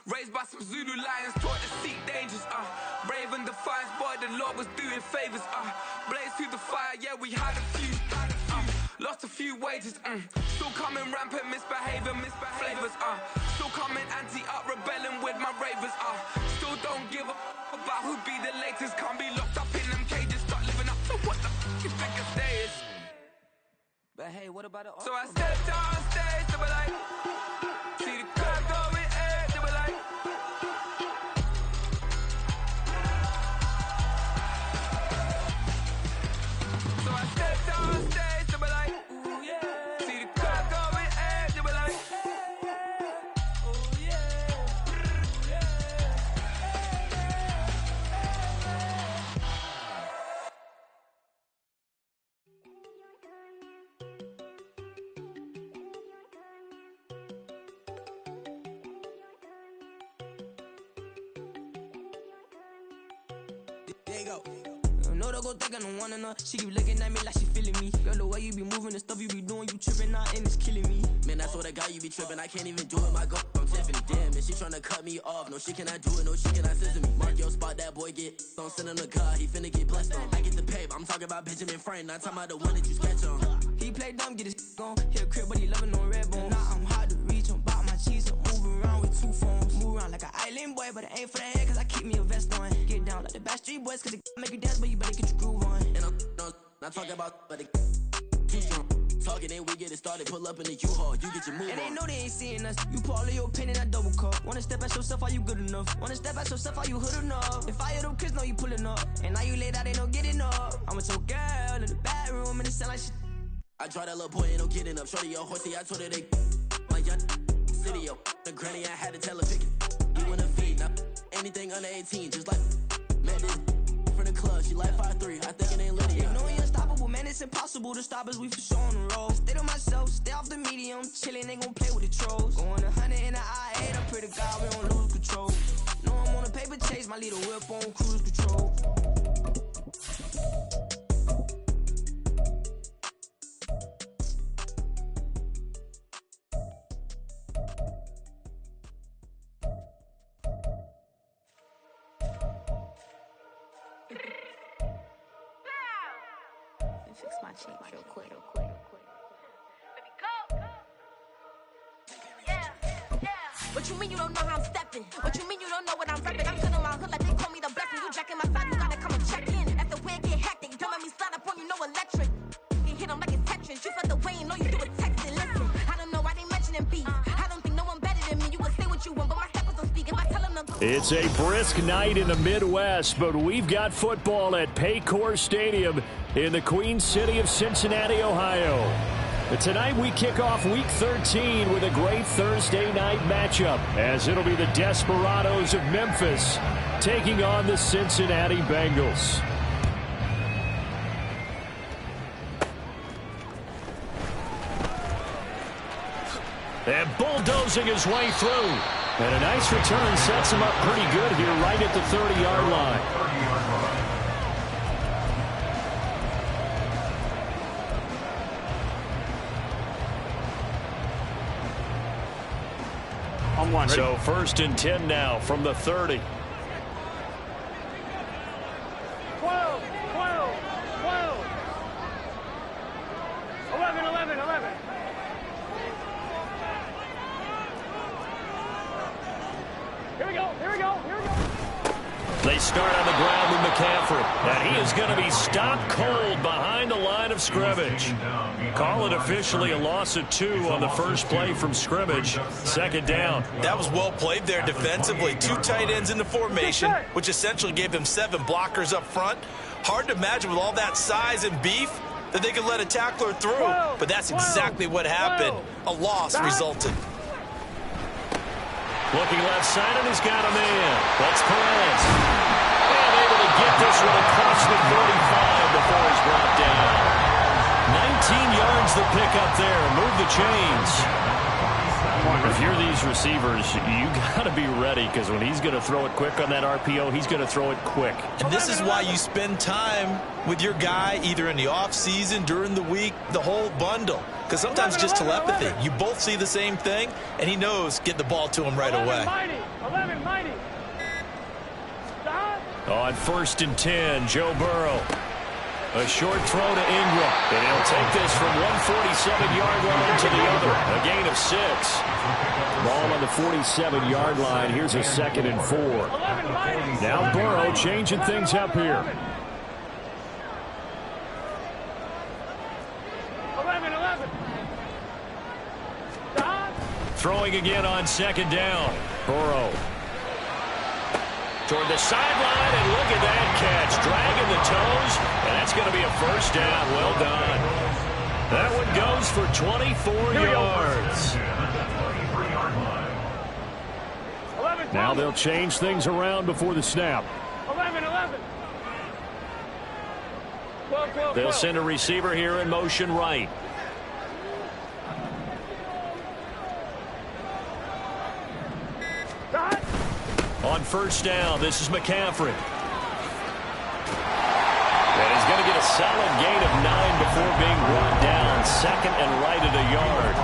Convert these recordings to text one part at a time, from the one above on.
Raised by some Zulu lions, taught to seek dangers, brave and defiant, boy, the Lord was doing favors, blaze through the fire, yeah, we had a few, lost a few wages, still coming rampant, misbehaving, flavors, still coming anti-up, rebelling with my ravers, still don't give a about who be the latest, can't be locked up in them cages, start living up to what the you think a day is. But hey, what about it? So I stepped on stage to be like, see the crowd going air to be like. So I stepped on stage to be like, ooh yeah. See the crowd going air to be like, ooh yeah. There you go. No, don't go think I don't wanna know. She keep looking at me like she feeling me. Girl, the way you be moving, the stuff you be doing, you tripping out and it's killing me. Man, I swear to God, you be tripping. I can't even do it. My girl, I'm Tiffany. Damn, and she tryna cut me off. No, she cannot do it. No, she cannot scissor me. Mark your spot, that boy get on. Send him to God, he finna get blessed on. I get the paper. I'm talking about Benjamin Franklin. Not talking about the one that you sketch on. He play dumb, get his on. Hit a crib, but he loving on red bone. Now I'm hard to reach. I'm bout my cheese. I'm moving around with 2 phones. Move around like an island boy, but it ain't for the head, cause I keep me a vest on. Get down like the Backstreet Boys, cause it make you dance, but you better get your groove on. And I'm not talking about, but it too strong. Talking and we get it started, pull up in the U-Haul, you get your move and on. they know they ain't seeing us. You put all of your pen in that double cup. Wanna step at yourself, are you good enough? Wanna step at yourself, are you hood enough? If I hear them kids, know you pulling up. And now you laid out, ain't no getting up. I'm with your girl in the bedroom, and it sound like shit. I draw that little boy, ain't no getting up. Shorty, your horsey, I told her they my young city, yo. The granny, I had to tell her pick it. You in the feed, now anything under 18, just like man, this from the club, she like 5'3", I think it ain't Lydia. You know we unstoppable, man, it's impossible to stop us, we for sure on the road. Stay to myself, stay off the medium, chillin', they gon' play with the trolls. Going 100 in the I-8, I pray to God we don't lose control. Know I'm on a paper chase, my little whip on cruise control. Fix my cheek real quick. What you mean you don't know how I'm stepping? What you mean you don't know what I'm repping? I'm good in my hood like they call me the blessing. You jacking my side, you gotta come and check in. That's the way it get hectic. Don't let me slide up on you, no electric. You hit them like it's Tetris. You felt the way, you know you do it texting. Listen, I don't know why they mentioning beef. I don't think no one better than me. You can say what you want, but my steppers don't speak. If I tell them to... It's a brisk night in the Midwest, but we've got football at Paycor Stadium in the Queen City of Cincinnati, Ohio. But tonight we kick off Week 13 with a great Thursday night matchup, as it'll be the Desperados of Memphis taking on the Cincinnati Bengals. And bulldozing his way through. And a nice return sets him up pretty good here right at the 30-yard line. So 1st and 10 now from the 30. 12, 11. Here we go. They start on the ground with McCaffrey, and he is going to be stopped cold behind the line of scrimmage. Call it officially a loss of 2 on the first play from scrimmage. 2nd down. That was well played there defensively. 2 tight ends in the formation, which essentially gave them 7 blockers up front. Hard to imagine with all that size and beef that they could let a tackler through, but that's exactly what happened. A loss resulted. Looking left side, and he's got a man. That's Perez. And able to get this one across the 45 before he's brought down. 19 yards the pick up there. Move the chains. If you're these these receivers, you got to be ready, because when he's going to throw it quick on that RPO, he's going to throw it quick. And this is why you spend time with your guy either in the offseason, during the week, the whole bundle. Because sometimes just telepathy. You both see the same thing, and he knows get the ball to him right away. 11, mighty. On 1st and 10, Joe Burrow. A short throw to Ingram. And he'll take this from 147-yard line to the other. A gain of 6. Ball on the 47-yard line. Here's a 2nd and 4. Now Burrow changing things up here. 11. Throwing again on 2nd down. Burrow. Toward the sideline, and look at that catch. Dragging the toes, and that's going to be a 1st down. Well done. That one goes for 24 yards. Now they'll change things around before the snap. 11. 12. They'll send a receiver here in motion right. On 1st down, this is McCaffrey. And he's going to get a solid gain of 9 before being brought down. 2nd and right at a yard.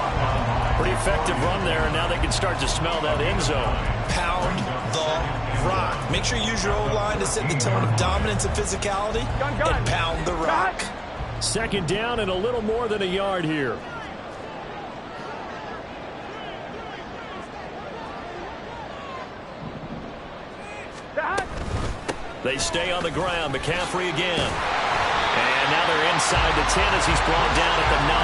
Pretty effective run there, and now they can start to smell that end zone. Pound the rock. Make sure you use your O-line to set the tone of dominance and physicality, and pound the rock. 2nd down and a little more than a yard here. They stay on the ground. McCaffrey again. And now they're inside the 10 as he's brought down at the 9.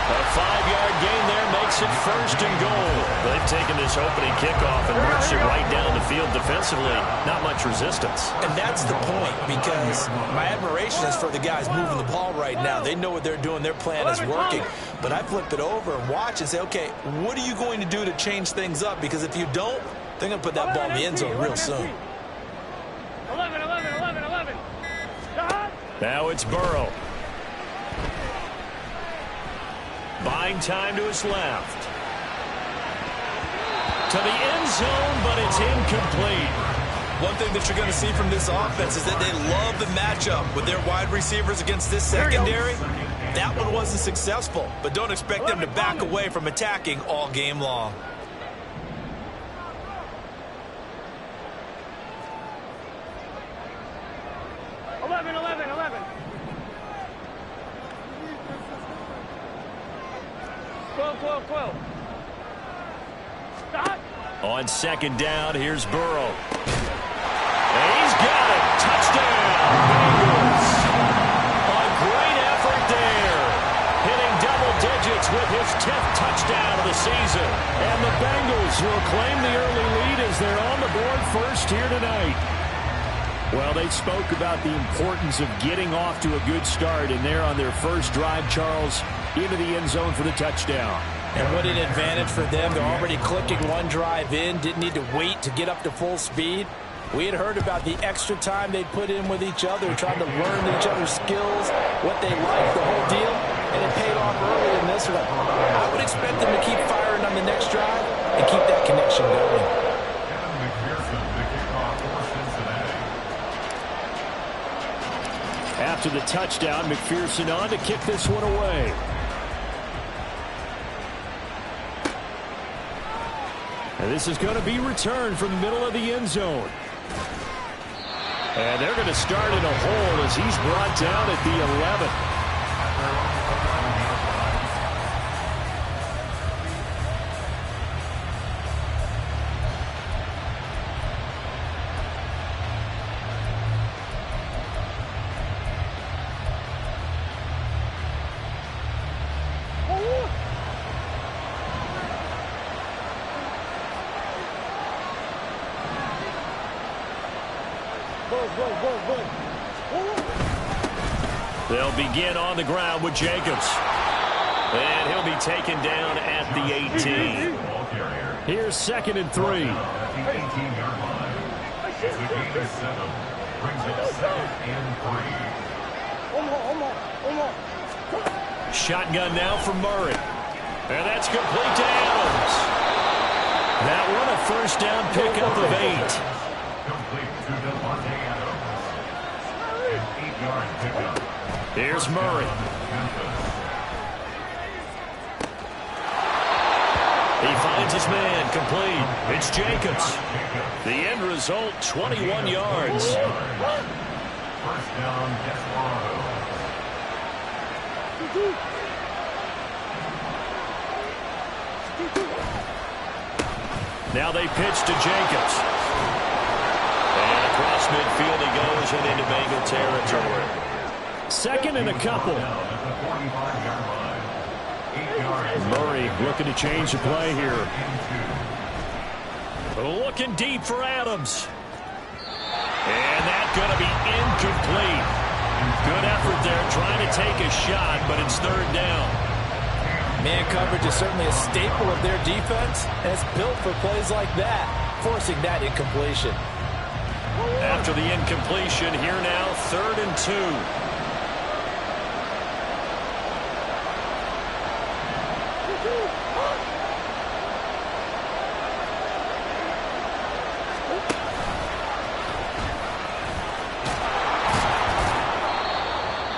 A 5-yard gain there makes it 1st and goal. They've taken this opening kickoff and marched it right down the field defensively. Not much resistance. And that's the point, because my admiration is for the guys moving the ball right now. They know what they're doing. Their plan is working. But I flip it over and watch and say, okay, what are you going to do to change things up? Because if you don't, they're going to put that ball in the end zone real soon. 11. Now it's Burrow. Buying time to his left. To the end zone, but it's incomplete. One thing that you're going to see from this offense is that they love the matchup with their wide receivers against this secondary. That one wasn't successful, but don't expect them to back away from attacking all game long. On 2nd down, here's Burrow. And he's got it. Touchdown, Bengals. A great effort there. Hitting double digits with his 10th touchdown of the season. And the Bengals will claim the early lead as they're on the board first here tonight. Well, they spoke about the importance of getting off to a good start, and they're on their first drive, Charles, into the end zone for the touchdown. And what an advantage for them. They're already clicking one drive in, didn't need to wait to get up to full speed. We had heard about the extra time they put in with each other, trying to learn each other's skills, what they like, the whole deal, and it paid off early in this one. I would expect them to keep firing on the next drive and keep that connection going. After the touchdown, McPherson on to kick this one away. And this is going to be returned from the middle of the end zone. And they're going to start in a hole as he's brought down at the 11. They'll begin on the ground with Jacobs. And he'll be taken down at the 18. Here's 2nd and 3. Shotgun now for Murray. And that's complete to Adams. first down pickup of 8. Here's Murray. He finds his man, complete. It's Jacobs. The end result, 21 yards. First down, Desperado. Now they pitch to Jacobs. And across midfield he goes and into Bengal territory. Second and a couple. Murray looking to change the play here. Looking deep for Adams. And that's going to be incomplete. Good effort there trying to take a shot, but it's third down. Man coverage is certainly a staple of their defense, and it's built for plays like that, forcing that incompletion. After the incompletion, here now, 3rd and 2.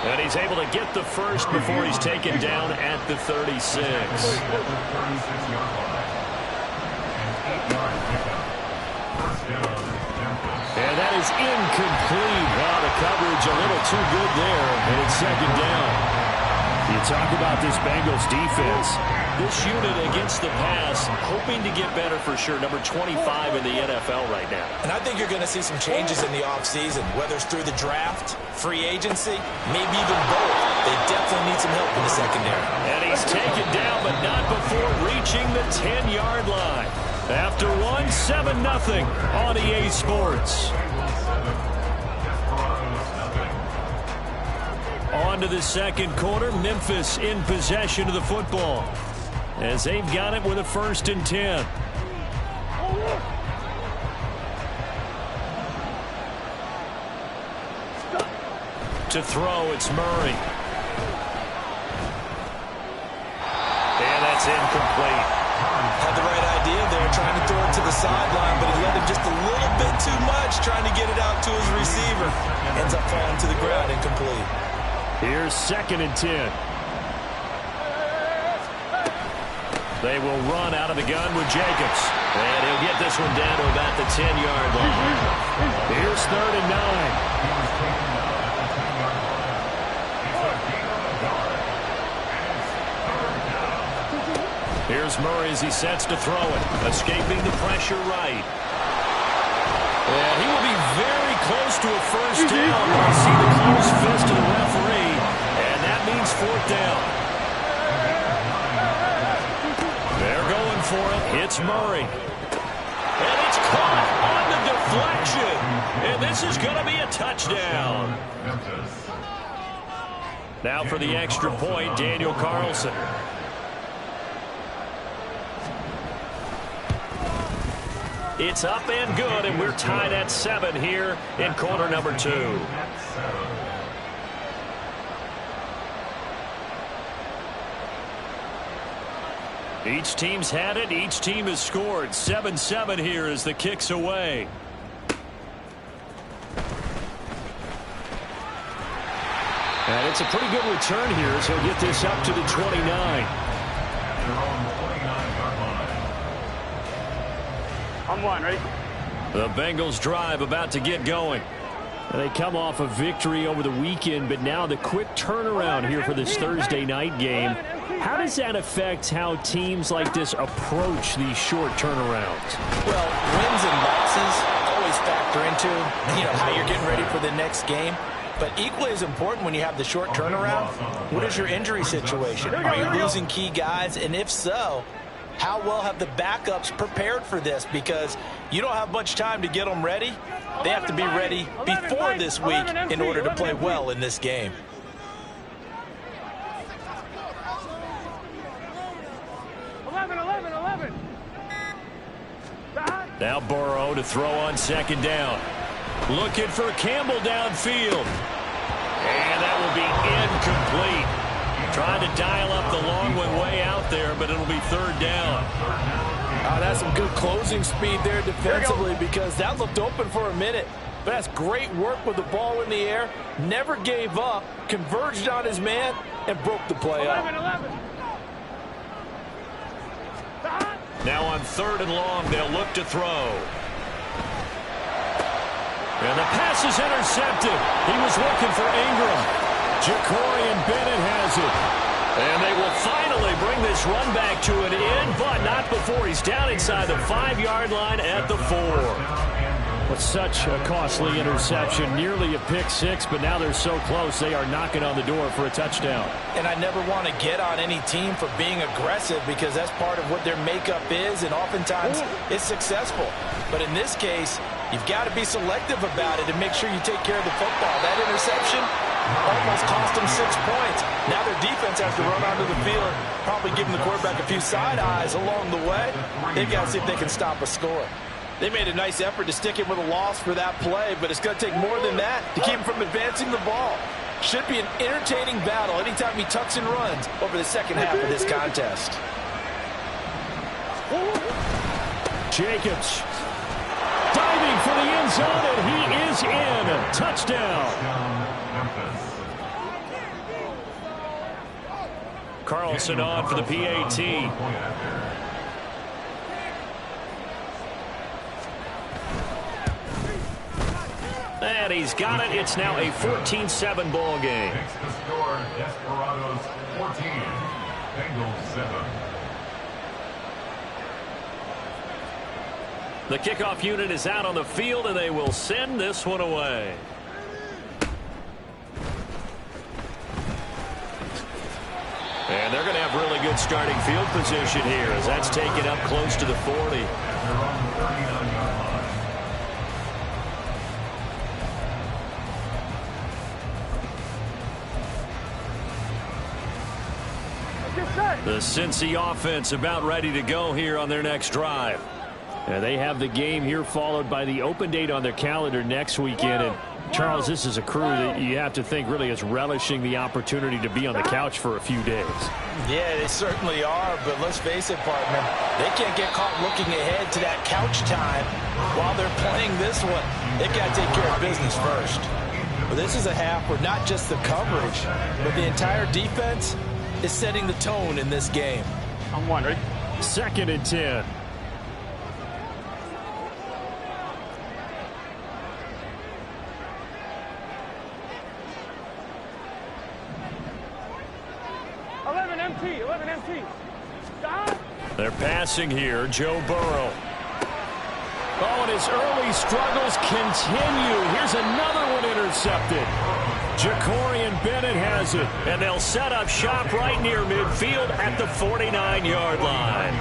And he's able to get the first before he's taken down at the 36. And that is incomplete. Wow, the coverage a little too good there, and it's second down. You talk about this Bengals defense. This unit against the pass, hoping to get better for sure. Number 25 in the NFL right now. And I think you're going to see some changes in the offseason, whether it's through the draft, free agency, maybe even both. They definitely need some help in the secondary. And he's taken down, but not before reaching the 10-yard line. After 7-0 on EA Sports. On to the second quarter. Memphis in possession of the football, as they've got it with a 1st and 10. To throw, it's Murray. And that's incomplete. Had the right idea there, trying to throw it to the sideline, but he let him just a little bit too much, trying to get it out to his receiver. Ends up falling to the ground, incomplete. Here's 2nd and 10. They will run out of the gun with Jacobs. And he'll get this one down to about the 10-yard line. Here's 3rd and 9. Here's Murray as he sets to throw it. Escaping the pressure right. And he will be very close to a first down. I see the closed fist of the referee. And that means 4th down. They're going for it. It's Murray. And it's caught on the deflection. And this is going to be a touchdown. Now for the extra point, Daniel Carlson. It's up and good, and we're tied at 7 here in quarter number 2. Each team's had it. Each team has scored. 7-7 here as the kick's away. And it's a pretty good return here as he'll get this up to the 29. I'm one, ready? The Bengals drive about to get going. They come off a victory over the weekend, but now the quick turnaround here for this Thursday night game. How does that affect how teams like this approach these short turnarounds? Well, wins and losses always factor into, how you're getting ready for the next game. But equally as important when you have the short turnaround, what is your injury situation? Are you losing key guys? And if so, how well have the backups prepared for this? Because you don't have much time to get them ready. They have to be ready before this week in order to play well in this game. Now Burrow to throw on 2nd down. Looking for Campbell downfield. And that will be incomplete. Trying to dial up the long one way out there, but it'll be 3rd down. That's some good closing speed there defensively because that looked open for a minute. But that's great work with the ball in the air. Never gave up, converged on his man, and broke the play up. 11. Now on 3rd and long, they'll look to throw. And the pass is intercepted. He was looking for Ingram. Jacorian Bennett has it. And they will finally bring this run back to an end, but not before he's down inside the 5-yard line at the 4. But such a costly interception, nearly a pick six, but now they're so close they are knocking on the door for a touchdown. And I never want to get on any team for being aggressive because that's part of what their makeup is, and oftentimes it's successful. But in this case, you've got to be selective about it and make sure you take care of the football. That interception almost cost them 6 points. Now their defense has to run onto the field, probably giving the quarterback a few side eyes along the way. They've got to see if they can stop a score. They made a nice effort to stick him with a loss for that play, but it's going to take more than that to keep him from advancing the ball. Should be an entertaining battle anytime he tucks and runs over the second half of this contest. Jacobs diving for the end zone, and he is in. Touchdown. Carlson on for the PAT. And he's got it. It's now a 14-7 ball game. Makes the score Desperados 14, Bengals 7. The kickoff unit is out on the field, and they will send this one away. And they're going to have really good starting field position here as that's taken up close to the 40. They're on the 39-yard line. The Cincy offense about ready to go here on their next drive. And they have the game here followed by the open date on their calendar next weekend. And Charles, this is a crew that you have to think really is relishing the opportunity to be on the couch for a few days. Yeah, they certainly are, but let's face it, partner. They can't get caught looking ahead to that couch time while they're playing this one. They've got to take care of business first. Well, this is a half where not just the coverage, but the entire defense is setting the tone in this game. I'm wondering. 2nd and 10. They're passing here. Joe Burrow. Oh, and his early struggles continue. Here's another one intercepted. Jacorian Bennett has it, and they'll set up shop right near midfield at the 49-yard line.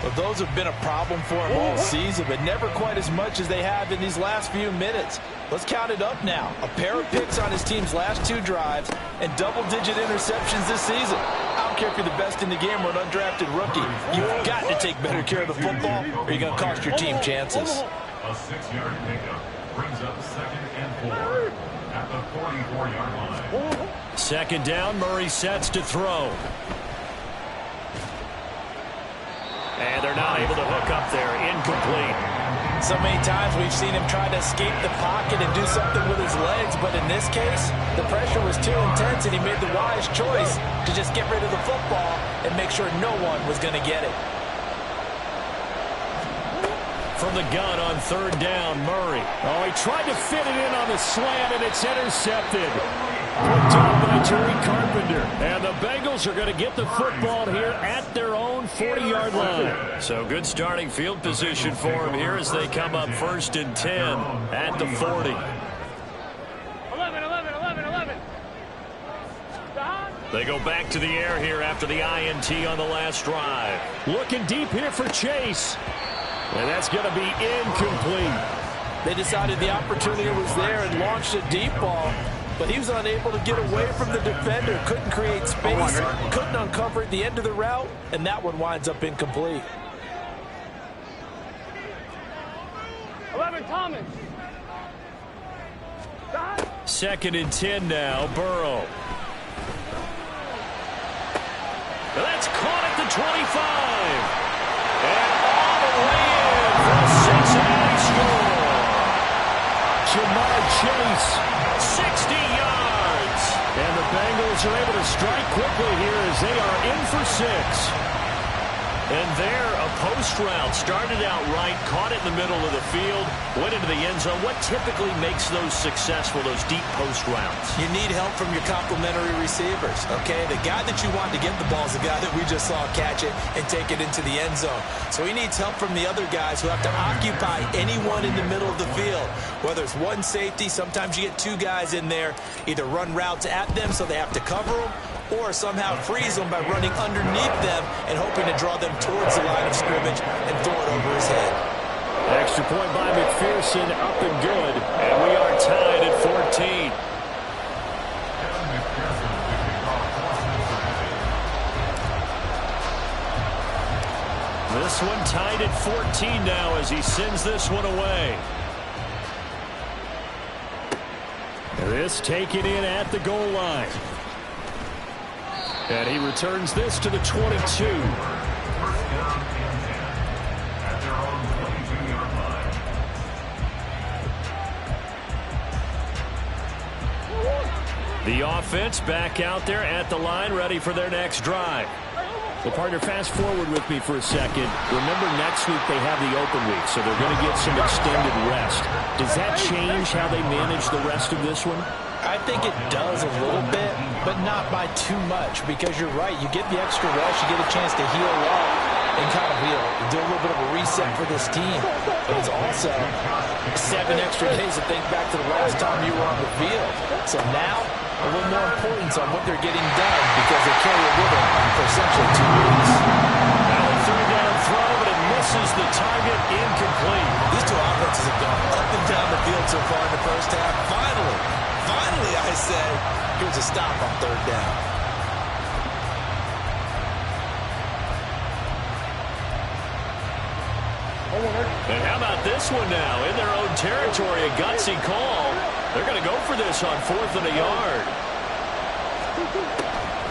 Well, those have been a problem for him all season, but never quite as much as they have in these last few minutes. Let's count it up now. A pair of picks on his team's last 2 drives and double-digit interceptions this season. I don't care if you're the best in the game or an undrafted rookie. You've got to take better care of the football or you're going to cost your team chances. A 6-yard pickup brings up 2nd and 4 at the 44-yard line. 2nd down, Murray sets to throw. And they're not able to hook up there. Incomplete. So many times we've seen him try to escape the pocket and do something with his legs, but in this case, the pressure was too intense and he made the wise choice to just get rid of the football and make sure no one was going to get it. From the gun on 3rd down, Murray. Oh, he tried to fit it in on the slant, and it's intercepted. Put down by Jerry Carpenter. And the Bengals are going to get the football here at their own 40-yard line. So good starting field position for them here as they come up 1st and 10 at the 40. 11. They go back to the air here after the INT on the last drive. Looking deep here for Chase. And that's going to be incomplete. They decided the opportunity was there and launched a deep ball, but he was unable to get away from the defender, couldn't create space, couldn't uncover at the end of the route, and that one winds up incomplete. 11, Thomas. 2nd and 10 now, Burrow. That's caught at the 25. And Eagles are able to strike quickly here as they are in for 6. And there, a post route started out right, caught it in the middle of the field, went into the end zone. What typically makes those successful, those deep post routes? You need help from your complementary receivers, okay? The guy that you want to get the ball is the guy that we just saw catch it and take it into the end zone. So he needs help from the other guys who have to occupy anyone in the middle of the field. Whether it's one safety, sometimes you get two guys in there, either run routes at them so they have to cover them, or somehow freeze them by running underneath them and hoping to draw them towards the line of scrimmage and throw it over his head. Extra point by McPherson, up and good, and we are tied at 14. This one tied at 14 now as he sends this one away. This taken in at the goal line. And he returns this to the 22. First down and 10 at their own 22-yard line. The offense back out there at the line, ready for their next drive. Well, partner, fast forward with me for a second. Remember, next week they have the open week, so they're going to get some extended rest. Does that change how they manage the rest of this one? I think it does a little bit, but not by too much, because you're right. You get the extra rest, you get a chance to heal up and kind of do a little bit of a reset for this team. But it's also 7 extra days to think back to the last time you were on the field. So now, a little more importance on what they're getting done because they carry it with them for essentially 2 weeks. Now a third-down throw, but it misses the target, incomplete. These two offenses have gone up and down the field so far in the first half. Finally, I say, here's a stop on third down. And how about this one now? In their own territory, a gutsy call. They're going to go for this on 4th and a yard.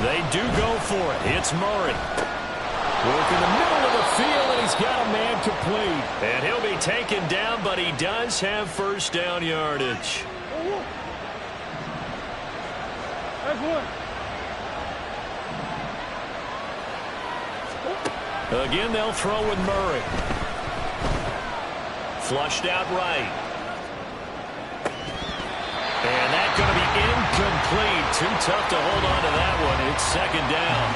They do go for it. It's Murray. Work in the middle of the field, and he's got a man complete. And he'll be taken down, but he does have first down yardage. Again, they'll throw with Murray. Flushed out right. And that's going to be incomplete. Too tough to hold on to that one. It's second down.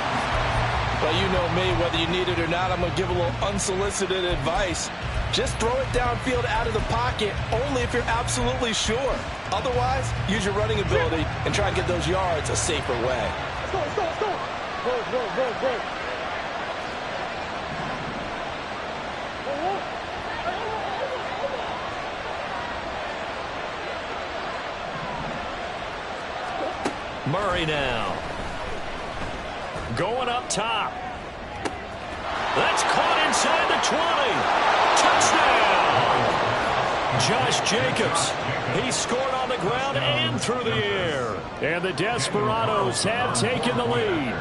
Well, you know me, whether you need it or not, I'm going to give a little unsolicited advice. Just throw it downfield out of the pocket, only if you're absolutely sure. Otherwise, use your running ability and try and get those yards a safer way. Go. Murray now. Going up top. That's caught inside the 20. Touchdown! Josh Jacobs. He scored on the ground and through the air. And the Desperados have taken the lead.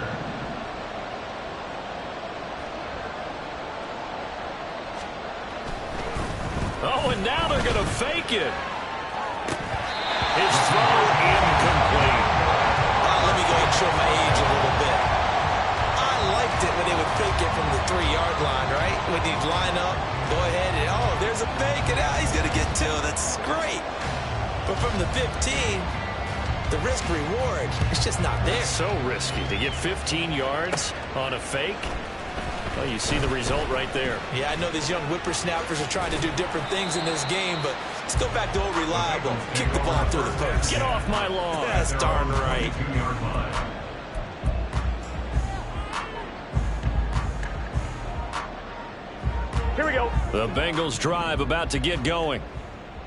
Oh, and now they're going to fake it. His throw incomplete. Let me go ahead and show my age a little bit. I liked it when they would fake it from the 3-yard line, right? When they'd line up, go ahead and, oh, there's a fake, and now he's going to get 2. That's great. But from the 15, the risk-reward, it's just not there. It's so risky to get 15 yards on a fake. Well, you see the result right there. Yeah, I know these young whippersnappers are trying to do different things in this game, but let's go back to old reliable. Kick the ball through the post. Get off my lawn. That's darn right. Here we go. The Bengals drive about to get going.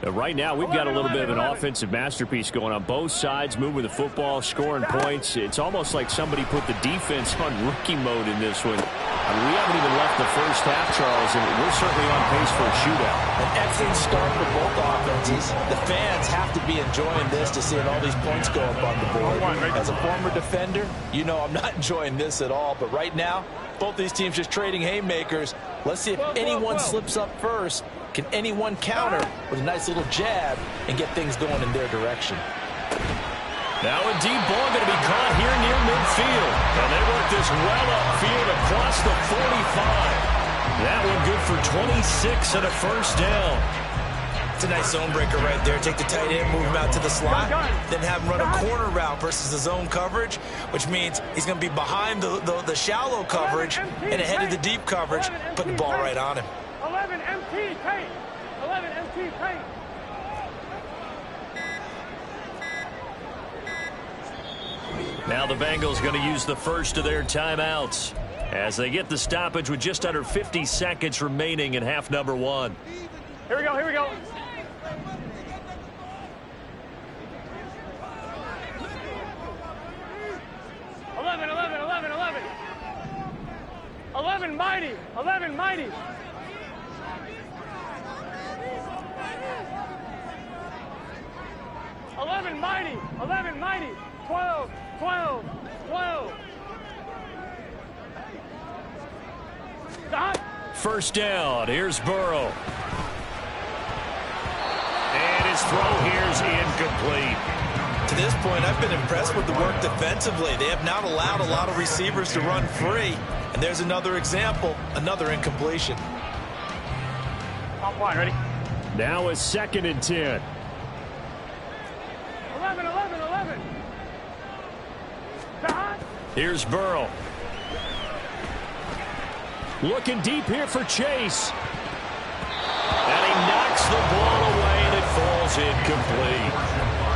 Right now, we've got a little bit of an offensive masterpiece going on. Both sides moving the football, scoring points. It's almost like somebody put the defense on rookie mode in this one. I mean, we haven't even left the first half, Charles, and we're certainly on pace for a shootout. An excellent start for both offenses. The fans have to be enjoying this to see all these points go up on the board. As a former defender, you know I'm not enjoying this at all. But right now, both these teams just trading haymakers. Let's see if anyone slips up first. Can anyone counter with a nice little jab and get things going in their direction? Now a deep ball going to be caught here near midfield. And they work this well upfield across the 45. That one good for 26 and a first down. It's a nice zone breaker right there. Take the tight end, move him out to the slot, then have him run a corner route versus the zone coverage, which means he's going to be behind the shallow coverage and ahead of the deep coverage, put the ball right on him. 11 MT paint. 11 MT paint. Now the Bengals going to use the first of their timeouts as they get the stoppage with just under 50 seconds remaining in half number 1. Here we go, here we go. 11, 11, 11, 11. 11 mighty, 11 mighty. Mighty, 11 mighty, 12, 12, 12. Stop. First down, here's Burrow. And his throw here's incomplete. To this point, I've been impressed with the work defensively. They have not allowed a lot of receivers to run free. And there's another example, another incompletion. Top line, ready? Now a 2nd and 10. 11, 11, 11. Stop. Here's Burrow. Looking deep here for Chase. And he knocks the ball away, and it falls incomplete.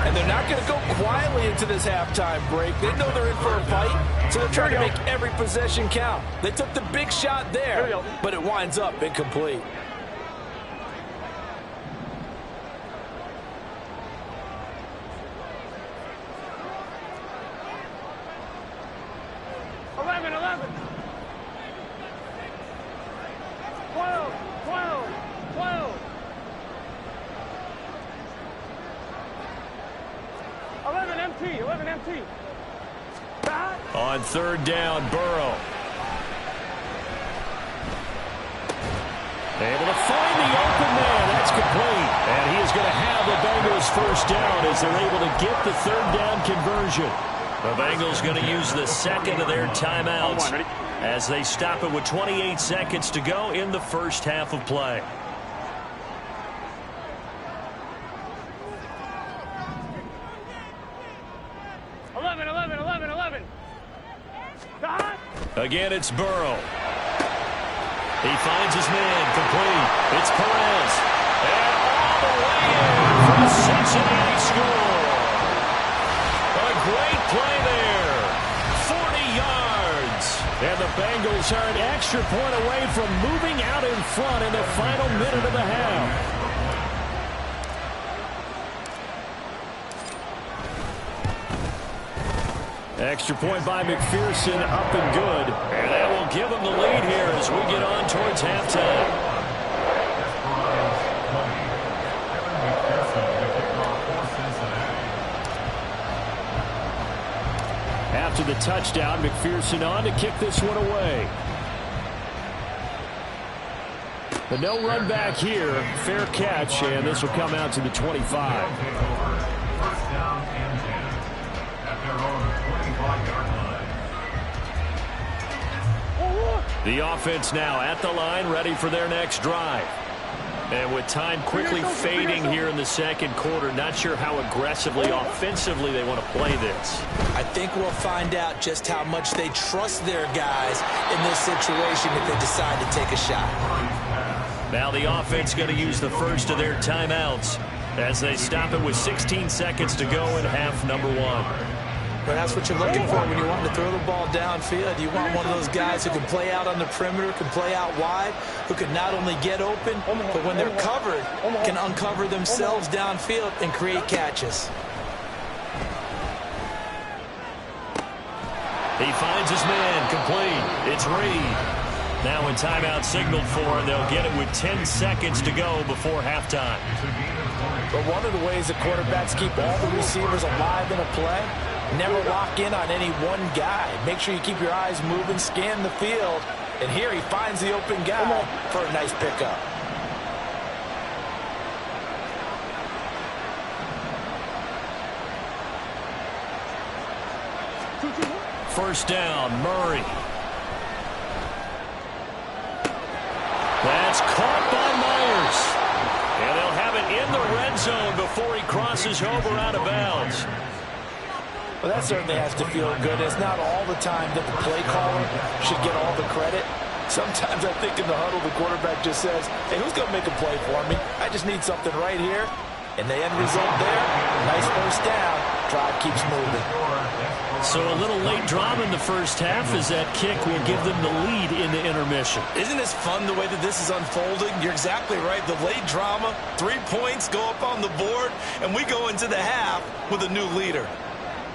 And they're not going to go quietly into this halftime break. They know they're in for a fight, so they're trying to make every possession count. They took the big shot there, but it winds up incomplete. On third down, Burrow. Able to find the open man. That's complete. And he is going to have the Bengals first down as they're able to get the third down conversion. The Bengals going to use the second of their timeouts as they stop it with 28 seconds to go in the first half of play. Again, it's Burrow. He finds his man, complete. It's Perez. And all the way in for the Cincinnati score. A great play there. 40 yards. And the Bengals are an extra point away from moving out in front in the final minute of the half. Extra point by McPherson, up and good. And that will give them the lead here as we get on towards halftime. After the touchdown, McPherson on to kick this one away. But no run back here. Fair catch, and this will come out to the 25. First down and 10 at their own 25-yard line. The offense now at the line, ready for their next drive. And with time quickly fading here in the second quarter, not sure how aggressively, offensively they want to play this. I think we'll find out just how much they trust their guys in this situation if they decide to take a shot. Now the offense going to use the first of their timeouts as they stop it with 16 seconds to go in half number one. But that's what you're looking for when you want to throw the ball downfield. You want one of those guys who can play out on the perimeter, can play out wide, who can not only get open, but when they're covered, can uncover themselves downfield and create catches. He finds his man, complete. It's Reed. Now when timeout signaled for, they'll get it with 10 seconds to go before halftime. But one of the ways the quarterbacks keep all the receivers alive in a play, never lock in on any one guy. Make sure you keep your eyes moving, scan the field. And here he finds the open guy for a nice pickup. first down. Murray. That's caught by Myers. And they'll have it in the red zone before he crosses over out of bounds. Well, that certainly has to feel good. It's not all the time that the play caller should get all the credit. Sometimes I think in the huddle, the quarterback just says, hey, who's going to make a play for me? I just need something right here. And the end result there, nice first down. Drive keeps moving. So a little late drama in the first half as that kick will give them the lead in the intermission. Isn't this fun the way that this is unfolding? You're exactly right. The late drama, 3 points go up on the board, and we go into the half with a new leader.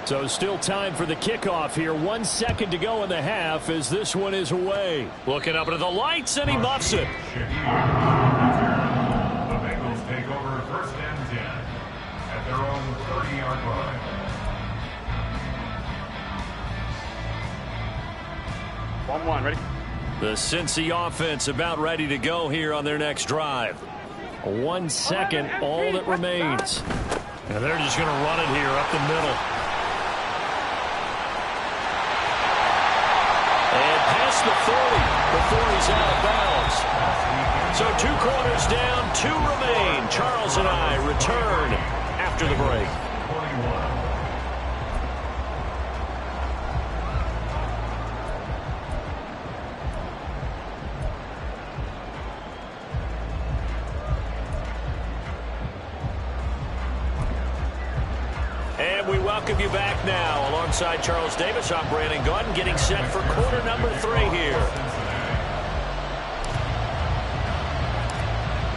So still time for the kickoff here. 1 second to go in the half as this one is away. Looking up into the lights, and he muffs it. The Bengals take over first and 10 at their own 30-yard line. One, ready? The Cincy offense about ready to go here on their next drive. 1 second, all that remains. And they're just going to run it here up the middle. And past the 40 before he's out of bounds. So 2 quarters down, 2 remain. Charles and I return after the break. 41. And we welcome you back now. Alongside Charles Davis, I'm Brandon Gunn, getting set for quarter number 3 here.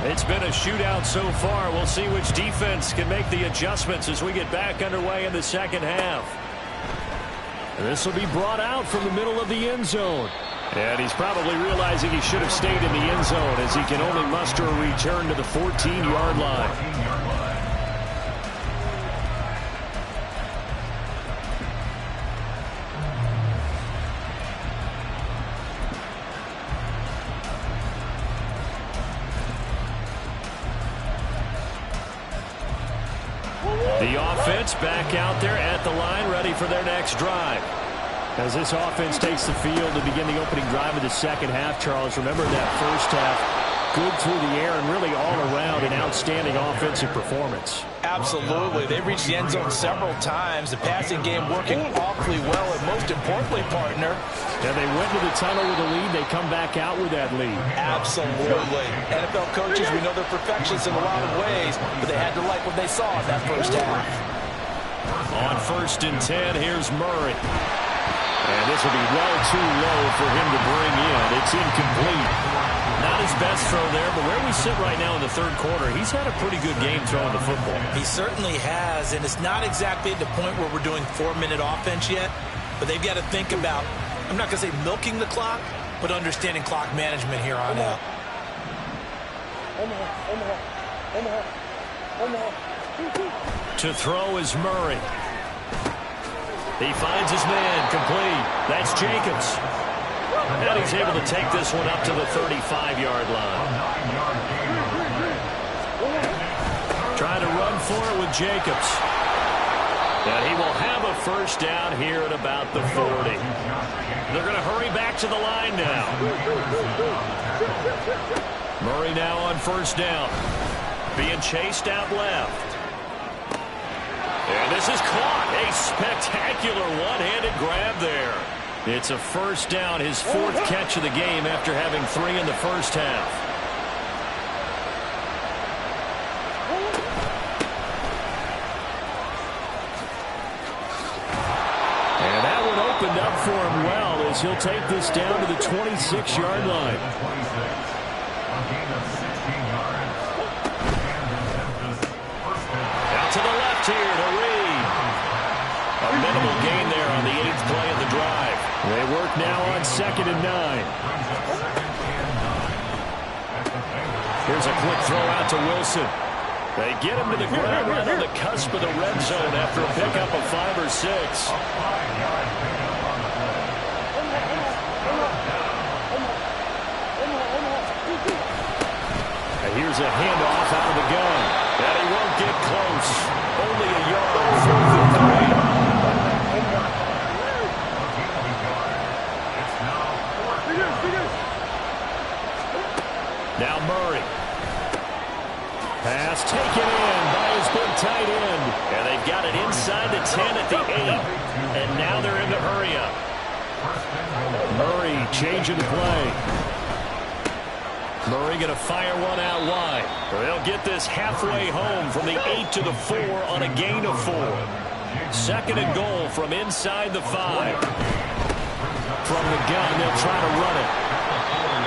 It's been a shootout so far. We'll see which defense can make the adjustments as we get back underway in the second half. This will be brought out from the middle of the end zone. And he's probably realizing he should have stayed in the end zone as he can only muster a return to the 14-yard line. The offense back out there at the line, ready for their next drive. As this offense takes the field to begin the opening drive of the second half, Charles, remember that first half, good through the air and really all around an outstanding offensive performance. Absolutely. They reached the end zone several times. The passing game working awfully well, and most importantly, partner, and they went to the tunnel with a lead. They come back out with that lead. Absolutely. NFL coaches, we know they're perfectionists in a lot of ways, but they had to like what they saw in that first half. On first and 10, here's Murray. And this will be well too low for him to bring in. It's incomplete. Not his best throw there, but where we sit right now in the third quarter, he's had a pretty good game throwing the football. He certainly has, and it's not exactly at the point where we're doing 4-minute offense yet, but they've got to think about, I'm not going to say milking the clock, but understanding clock management here on out. To throw is Murray. He finds his man, complete. That's Jacobs. And he's able to take this one up to the 35-yard line. Trying to run for it with Jacobs. And he will have a first down here at about the 40. They're going to hurry back to the line now. Murray now on first down. Being chased out left. And this is caught. A spectacular one-handed grab there. It's a first down, his 4th catch of the game after having 3 in the first half. And that one opened up for him well as he'll take this down to the 26-yard line. Out to the left here to Reed. A minimal gain there on the 8th play of the drive. They work now on 2nd and 9. Here's a quick throw out to Wilson. They get him to the ground right on the cusp of the red zone after a pickup of 5 or 6. And here's a handoff out of the gun. And he won't get close. Only a yard, 4th and 3. Now Murray. Pass taken in by his big tight end. And they've got it inside the 10 at the 8. And now they're in the hurry up. Murray changing the play. Murray going to fire one out wide. They'll get this halfway home from the 8 to the 4 on a gain of 4. Second and goal from inside the 5. From the gun, they'll try to run it.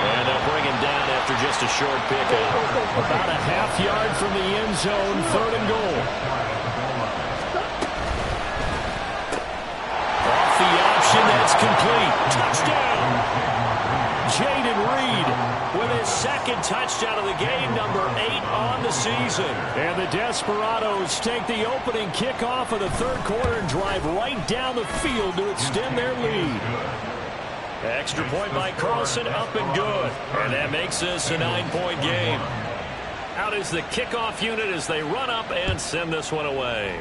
And they'll bring him down after just a short pickup. About a half yard from the end zone, third and goal. Off the option, that's complete. Touchdown! Jaden Reed with his second touchdown of the game, number 8 on the season. And the Desperados take the opening kickoff of the third quarter and drive right down the field to extend their lead. Extra point by Carlson, up and good. And that makes this a 9-point game. Out is the kickoff unit as they run up and send this one away.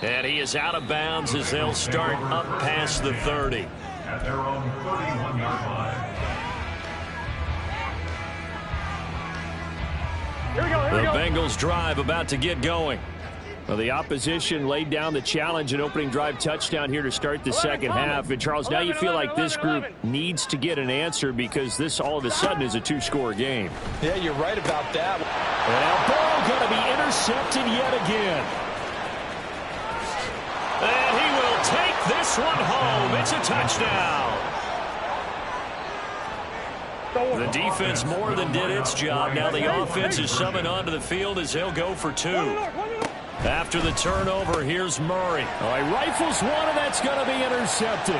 And he is out of bounds as they'll start up past the 30. At their own 31-yard line. The Bengals drive about to get going. Well, the opposition laid down the challenge and opening drive touchdown here to start the second half. And, Charles, now you feel like this group needs to get an answer because this all of a sudden is a 2-score game. Yeah, you're right about that. And now ball going to be intercepted yet again. And he will take this one home. It's a touchdown. The defense more than did its job. Now the offense is summoned onto the field as they'll go for 2. After the turnover, here's Murray. All right, rifles one, and that's going to be intercepted.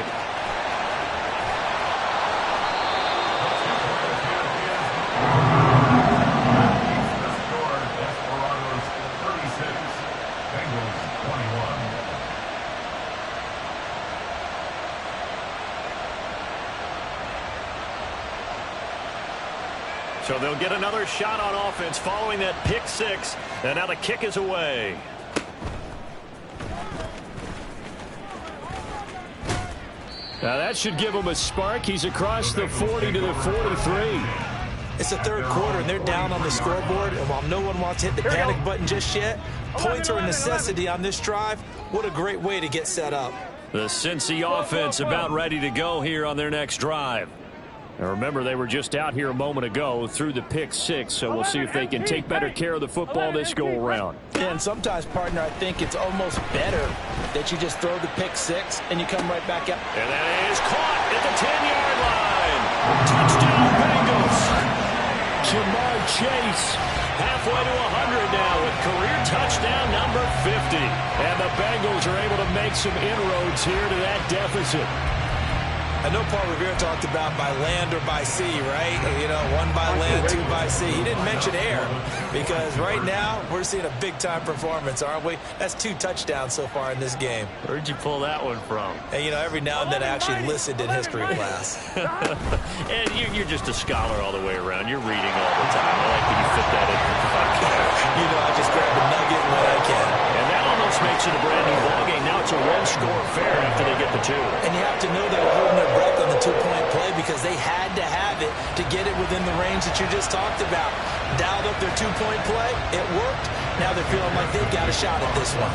So they'll get another shot on offense following that pick 6. And now the kick is away. Now that should give him a spark. He's across the 40 to the 43. It's the third quarter, and they're down on the scoreboard. And while no one wants to hit the panic button just yet, points are a necessity on this drive. What a great way to get set up. The Cincy offense about ready to go here on their next drive. Now remember, they were just out here a moment ago through the pick 6, so we'll see if they can take better care of the football this go-around. Yeah, and sometimes, partner, I think it's almost better that you just throw the pick 6 and you come right back out. And that is caught at the 10-yard line. Touchdown, Bengals. Jamar Chase halfway to 100 now with career touchdown number 50. And the Bengals are able to make some inroads here to that deficit. I know Paul Revere talked about by land or by sea, right? You know, 1 by land, 2 by sea. He didn't mention air because right now we're seeing a big-time performance, aren't we? That's 2 touchdowns so far in this game. Where'd you pull that one from? And, you know, every now and then I actually listened in history class. And you're just a scholar all the way around. You're reading all the time. I like that you fit that in the podcast. You know, I just grab a nugget when I can. And that almost makes it a brand-new ballgame. Now it's a 1-score affair after they get the 2. And you have to know they were holding their breath on the 2-point play because they had to have it to get it within the range that you just talked about. Dialed up their 2-point play. It worked. Now they're feeling like they've got a shot at this one.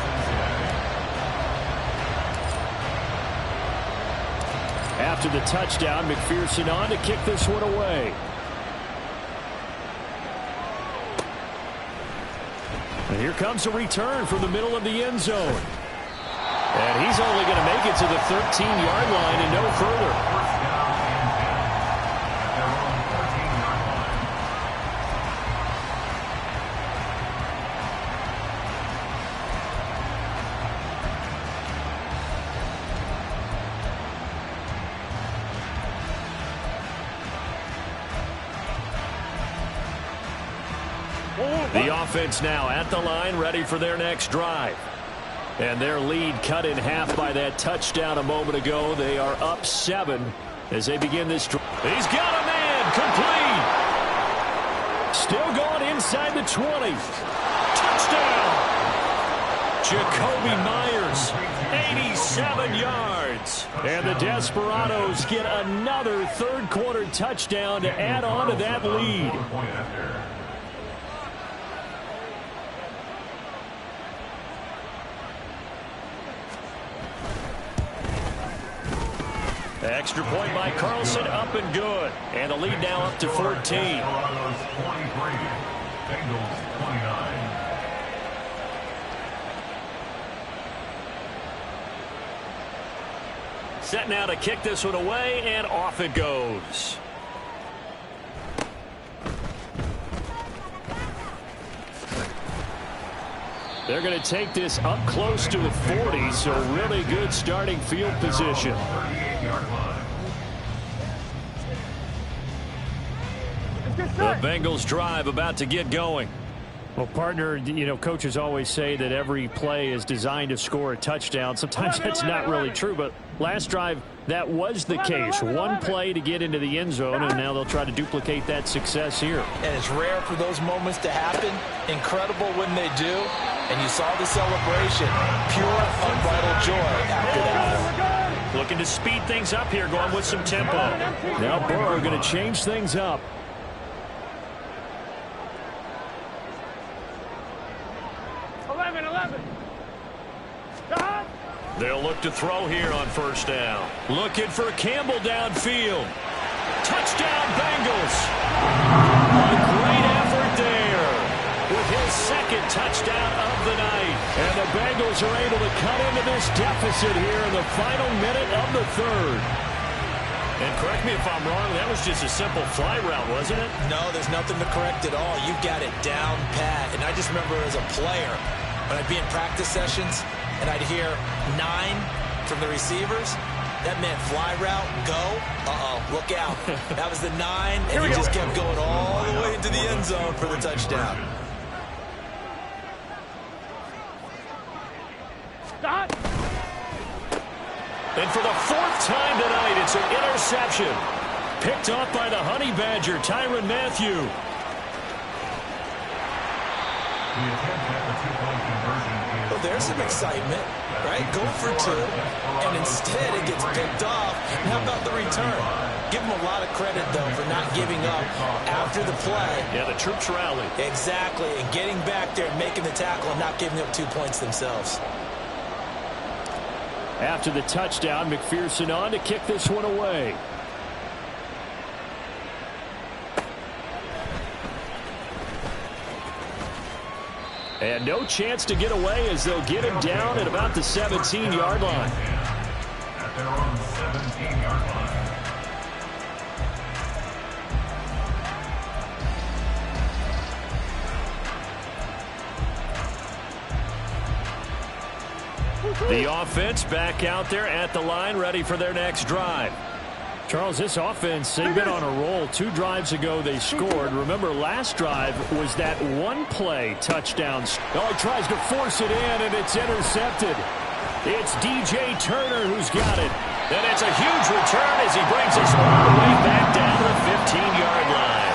After the touchdown, McPherson on to kick this one away. And here comes a return from the middle of the end zone. And he's only going to make it to the 13-yard line and no further. The offense now at the line, ready for their next drive. And their lead cut in half by that touchdown a moment ago. They are up 7 as they begin this drive. He's got a man, complete. Still going inside the 20. Touchdown. Jakobi Meyers, 7 yards. And the Desperados get another third-quarter touchdown to add on to that lead. Extra point by Carlson, up and good. And the lead now up to 14. Desperados 23, Bengals 29. Set now to kick this one away, and off it goes. They're going to take this up close to the 40, so really good starting field position. The Bengals drive about to get going. Well, partner, you know, coaches always say that every play is designed to score a touchdown. Sometimes that's not really true, but last drive, that was the case. One play to get into the end zone, and now they'll try to duplicate that success here. And it's rare for those moments to happen. Incredible when they do. And you saw the celebration. Pure, unbridled joy after that. Looking to speed things up here, going with some tempo. Now Burrow going to change things up. They'll look to throw here on first down. Looking for Campbell downfield. Touchdown, Bengals. A great effort there with his second touchdown of the night. And the Bengals are able to cut into this deficit here in the final minute of the third. And correct me if I'm wrong, that was just a simple fly route, wasn't it? No, there's nothing to correct at all. You've got it down pat. And I just remember as a player, when I'd be in practice sessions, and I'd hear 9 from the receivers, that meant fly route, go, look out. That was the 9, and he just kept going all the way into the end zone for the touchdown. And for the 4th time tonight, it's an interception. Picked off by the Honey Badger, Tyrann Mathieu. Well, there's some excitement, right? Go for 2, and instead it gets picked off. And how about the return? Give them a lot of credit, though, for not giving up after the play. Yeah, the troops rallied. Exactly, and getting back there and making the tackle and not giving up 2 points themselves. After the touchdown, McPherson on to kick this one away. And no chance to get away as they'll get him down at about the 17-yard line. At their own 17-yard line. The offense back out there at the line, ready for their next drive. Charles, this offense, they've been on a roll. 2 drives ago, they scored. Remember, last drive was that one-play touchdown. Oh, he tries to force it in, and it's intercepted. It's DJ Turner who's got it. And it's a huge return as he brings us all the way back down to the 15-yard line.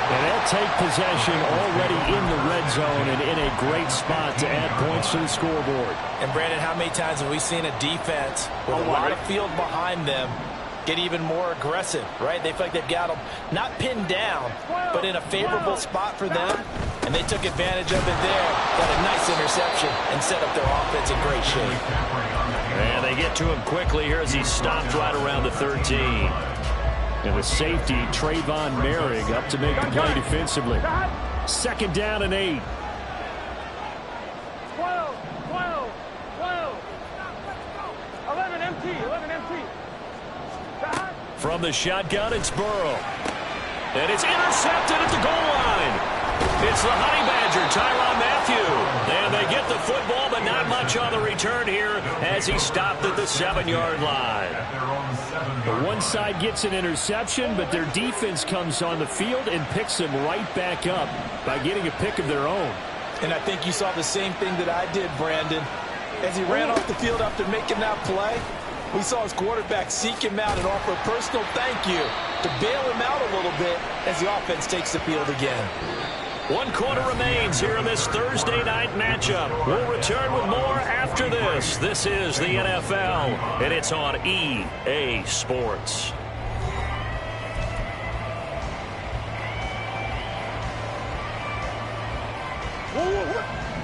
And they'll take possession already in the red zone and in a great spot to add points to the scoreboard. And, Brandon, how many times have we seen a defense with a lot of field behind them get even more aggressive, right? They feel like they've got them not pinned down, but in a favorable spot for them, and they took advantage of it there. Got a nice interception and set up their offense in great shape. And they get to him quickly here as he stopped right around the 13. And the safety, Trayvon Merrick, up to make the play defensively. 2nd down and 8. 12, 11 empty. From the shotgun, it's Burrow. And it's intercepted at the goal line. It's the Honey Badger, Tyrann Mathieu. And they get the football, but not much on the return here as he stopped at the 7-yard line. The one side gets an interception, but their defense comes on the field and picks them right back up by getting a pick of their own. And I think you saw the same thing that I did, Brandon. As he ran off the field after making that play, we saw his quarterback seek him out and offer a personal thank you to bail him out a little bit as the offense takes the field again. 1 quarter remains here in this Thursday night matchup. We'll return with more after this. This is the NFL, and it's on EA Sports.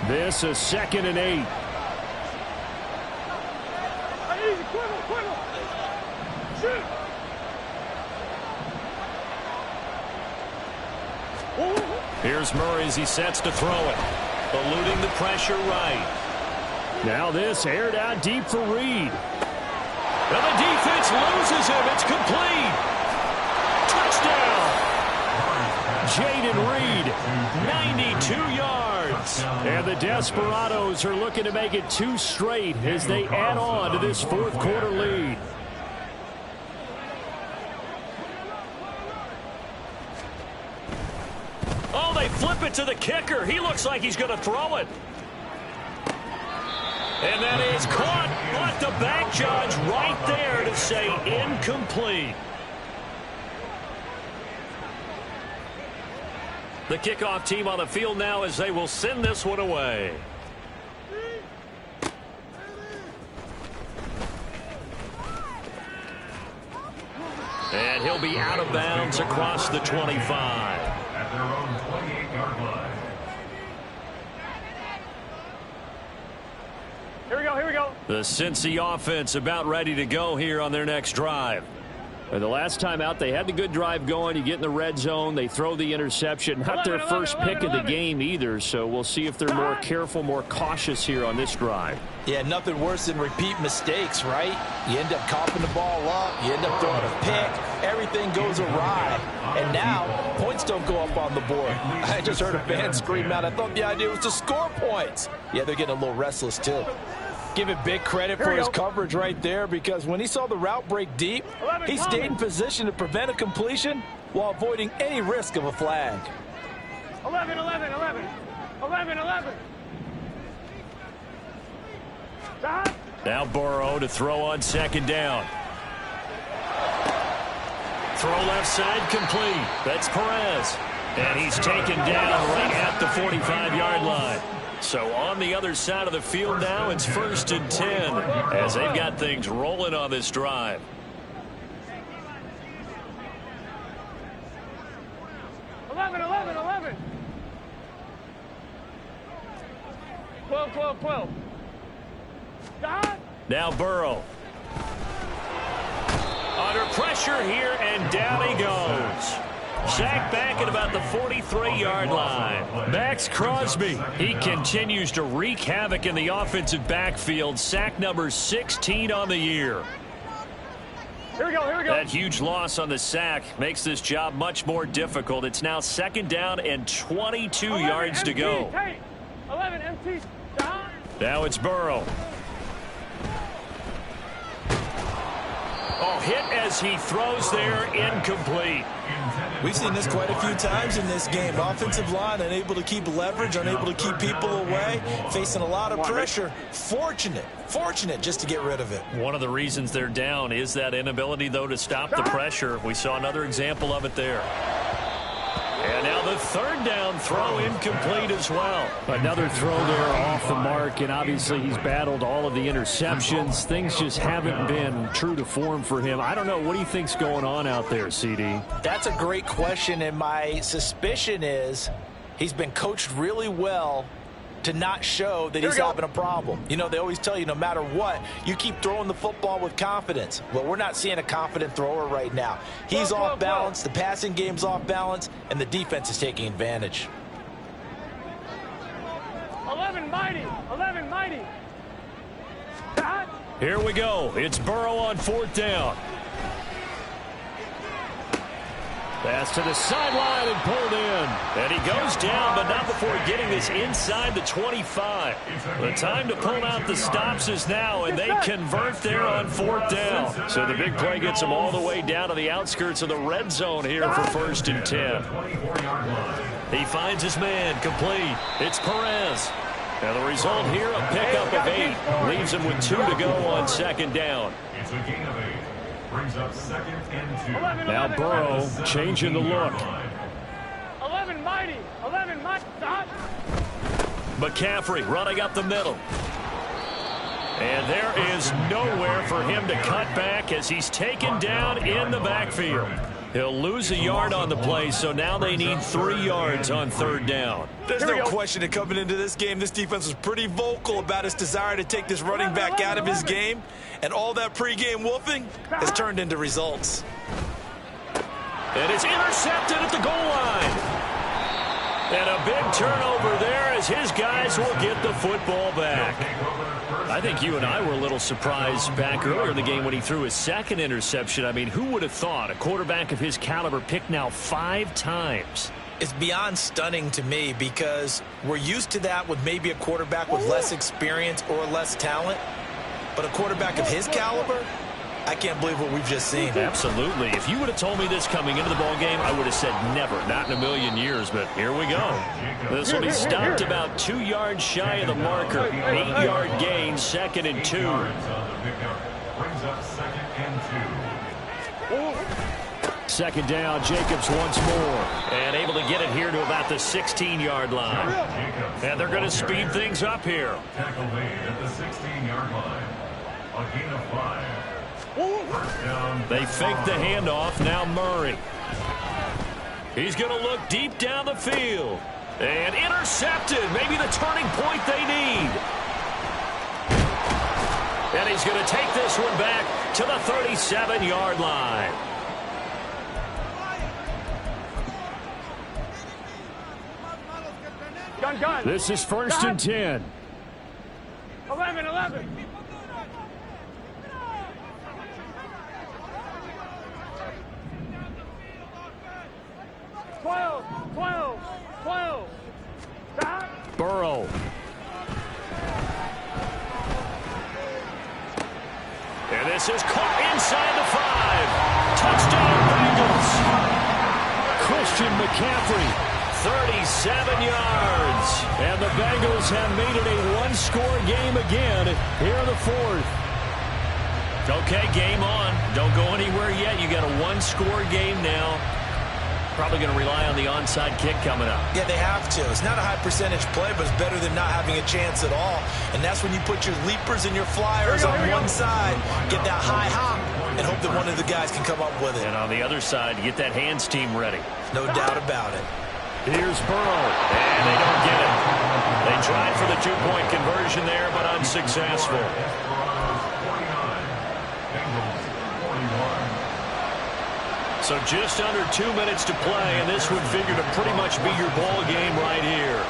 This is 2nd and 8. Shoot! Here's Murray as he sets to throw it. Eluding the pressure right. Now this aired out deep for Reed. And the defense loses him. It's complete. Touchdown. Jaden Reed, 92 yards. And the Desperados are looking to make it 2 straight as they add on to this 4th quarter lead. Oh, they flip it to the kicker. He looks like he's going to throw it. And that is caught, but the back judge right there to say incomplete. The kickoff team on the field now as they will send this one away. And he'll be out of bounds across the 25. At their own 28-yard line. Here we go. The Cincy offense about ready to go here on their next drive. The last time out, they had the good drive going. You get in the red zone, they throw the interception. Not their first pick of the game either, so we'll see if they're more careful, more cautious here on this drive. Yeah, nothing worse than repeat mistakes, right? You end up coughing the ball up, you end up throwing a pick, everything goes awry. And now, points don't go up on the board. I just heard a fan scream out, I thought the idea was to score points. Yeah, they're getting a little restless too. Give it big credit for his coverage right there, because when he saw the route break deep, he stayed in position to prevent a completion while avoiding any risk of a flag. 11. Now Burrow to throw on 2nd down. Throw left side complete. That's Perez. And he's taken down right at the 45-yard line. So on the other side of the field now, it's 1st and 10 as they've got things rolling on this drive. Eleven. 12. Now Burrow. Under pressure here, and down he goes. Sacked back at about the 43-yard line. Max Crosby, he continues to wreak havoc in the offensive backfield. Sack number 16 on the year. Here we go. That huge loss on the sack makes this job much more difficult. It's now 2nd down and 22 yards to go. 11 MT. Now it's Burrow. Oh, hit as he throws there, incomplete. We've seen this quite a few times in this game. Offensive line unable to keep leverage, unable to keep people away, facing a lot of pressure. Fortunate just to get rid of it. One of the reasons they're down is that inability, though, to stop the pressure. We saw another example of it there. And now the 3rd down throw incomplete as well. Another throw there off the mark, and obviously he's battled all of the interceptions. Things just haven't been true to form for him. I don't know. What do you think's going on out there, CD? That's a great question, and my suspicion is he's been coached really well to not show that he's having a problem. You know, they always tell you no matter what, you keep throwing the football with confidence. Well, we're not seeing a confident thrower right now. He's off balance, the passing game's off balance, and the defense is taking advantage. 11 mighty. Here we go. It's Burrow on 4th down. Pass to the sideline and pulled in. And he goes down, but not before getting this inside the 25. The time to pull out the stops is now, and they convert there on 4th down. So the big play gets them all the way down to the outskirts of the red zone here for 1st and 10. He finds his man complete. It's Perez. And the result here, a pickup of 8. Leaves him with 2 to go on 2nd down. It's a gain of 8. Brings up 2nd and 2. Now Burrow changing the look. 11 Mighty. 11, Mike. Stop. McCaffrey running up the middle. And there is nowhere for him to cut back as he's taken down in the backfield. He'll lose a yard on the play, so now they need 3 yards on 3rd down. There's no question that coming into this game, this defense was pretty vocal about its desire to take this running back out of his game, and all that pregame wolfing has turned into results. And it's intercepted at the goal line. And a big turnover there as his guys will get the football back. I think you and I were a little surprised back earlier in the game when he threw his 2nd interception. I mean, who would have thought a quarterback of his caliber picked now 5 times? It's beyond stunning to me because we're used to that with maybe a quarterback with less experience or less talent. But a quarterback of his caliber, I can't believe what we've just seen. Absolutely. If you would have told me this coming into the ballgame, I would have said never, not in a million years, but here we go. This will be stopped about 2 yards shy of the marker. 8-yard gain, 2nd and 2. Brings up 2nd and 2. 2nd down, Jacobs once more. And able to get it here to about the 16-yard line. And they're going to speed things up here. Tackle made at the 16-yard line. A gain of 5. They fake the handoff. Now Murray. He's going to look deep down the field. And intercepted. Maybe the turning point they need. And he's going to take this one back to the 37-yard line. Gun. This is 1st and 10. 11. 12. Stop. Burrow. And this is caught inside the 5. Touchdown Bengals. Christian McCaffrey, 37 yards. And the Bengals have made it a 1-score game again here in the 4th. Okay, game on. Don't go anywhere yet. You got a 1-score game now. Probably going to rely on the onside kick coming up. Yeah, they have to. It's not a high percentage play, but it's better than not having a chance at all. And that's when you put your leapers and your flyers on one side, get that high hop, and hope that one of the guys can come up with it. And on the other side, get that hands team ready. No doubt about it. Here's Burrow, and they don't get it. They tried for the 2-point conversion there, but unsuccessful. So just under 2 minutes to play, and this would figure to pretty much be your ball game right here.